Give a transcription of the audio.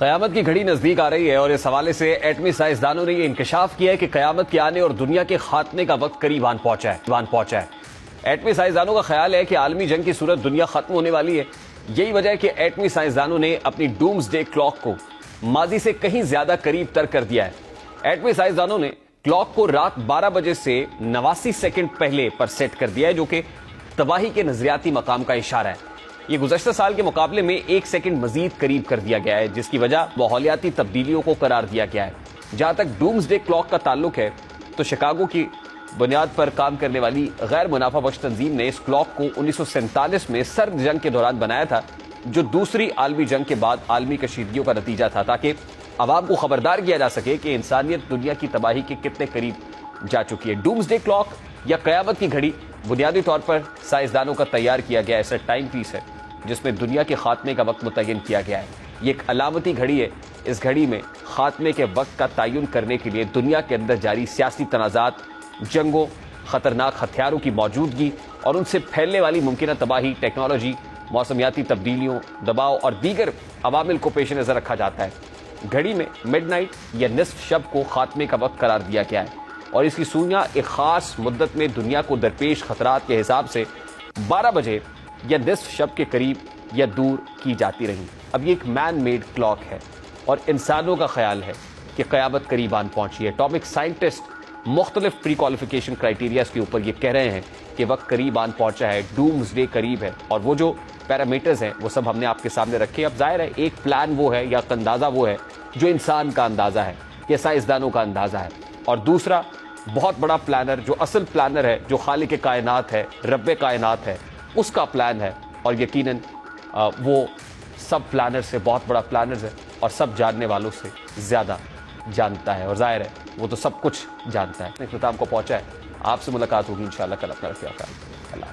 قیامت کی گھڑی نزدیک آ رہی ہے اور اس حوالے سے ایٹمی سائنسدانوں نے یہ انکشاف کیا ہے کہ قیامت کے آنے اور دنیا کے خاتمے کا وقت قریب آن پہنچا ہے۔ ایٹمی سائنسدانوں کا خیال ہے کہ عالمی جنگ کی صورت دنیا ختم ہونے والی ہے۔ یہی وجہ ہے کہ ایٹمی سائنسدانوں نے اپنی ڈومز ڈے کلاک کو ماضی سے کہیں زیادہ قریب تر کر دیا ہے۔ ایٹمی سائنسدانوں نے کلاک کو رات 12 بجے سے 89 سیکنڈ پہلے پر سیٹ کر دیا ہے، جو کہ تباہی کے نظریاتی مقام کا اشارہ ہے۔ یہ گزشتہ سال کے مقابلے میں 1 سیکنڈ مزید قریب کر دیا گیا ہے، جس کی وجہ ماحولیاتی تبدیلیوں کو قرار دیا گیا ہے۔ جہاں تک ڈومز ڈے کلاک کا تعلق ہے تو شکاگو کی بنیاد پر کام کرنے والی غیر منافع بخش تنظیم نے اس کلاک کو 1947 میں سرد جنگ کے دوران بنایا تھا، جو دوسری عالمی جنگ کے بعد عالمی کشیدگیوں کا نتیجہ تھا، تاکہ عوام کو خبردار کیا جا سکے کہ انسانیت دنیا کی تباہی کے کتنے قریب جا چکی ہے۔ ڈومز ڈے کلاک یا قیامت کی گھڑی بنیادی طور پر سائنسدانوں کا تیار کیا گیا ایسا ٹائم پیس ہے جس میں دنیا کے خاتمے کا وقت متعین کیا گیا ہے۔ یہ ایک علامتی گھڑی ہے۔ اس گھڑی میں خاتمے کے وقت کا تعین کرنے کے لیے دنیا کے اندر جاری سیاسی تنازعات، جنگوں، خطرناک ہتھیاروں کی موجودگی اور ان سے پھیلنے والی ممکنہ تباہی، ٹیکنالوجی، موسمیاتی تبدیلیوں، دباؤ اور دیگر عوامل کو پیش نظر رکھا جاتا ہے۔ گھڑی میں مڈ نائٹ یا نصف شب کو خاتمے کا وقت قرار دیا گیا ہے اور اس کی سوئیاں ایک خاص مدت میں دنیا کو درپیش خطرات کے حساب سے 12 بجے یا نصف شب کے قریب یا دور کی جاتی رہی۔ اب یہ ایک مین میڈ کلاک ہے اور انسانوں کا خیال ہے کہ قیامت قریب آن پہنچی ہے۔ اٹامک سائنٹسٹ مختلف پری کوالیفیکیشن کرائیٹیریاز کے اوپر یہ کہہ رہے ہیں کہ وقت قریب آن پہنچا ہے، ڈومز ڈے قریب ہے، اور وہ جو پیرامیٹرز ہیں وہ سب ہم نے آپ کے سامنے رکھے۔ اب ظاہر ہے ایک پلان وہ ہے یا اندازہ وہ ہے جو انسان کا اندازہ ہے یا سائنسدانوں کا اندازہ ہے، اور دوسرا بہت بڑا پلانر جو اصل پلانر ہے، جو خالق کائنات ہے، رب کائنات ہے، اس کا پلان ہے، اور یقیناً وہ سب پلانر سے بہت بڑا پلانر ہے اور سب جاننے والوں سے زیادہ جانتا ہے، اور ظاہر ہے وہ تو سب کچھ جانتا ہے۔ اختتام کو پہنچا ہے۔ آپ سے ملاقات ہوگی انشاءاللہ کل۔ اپنا رکھیے خیال۔ اللہ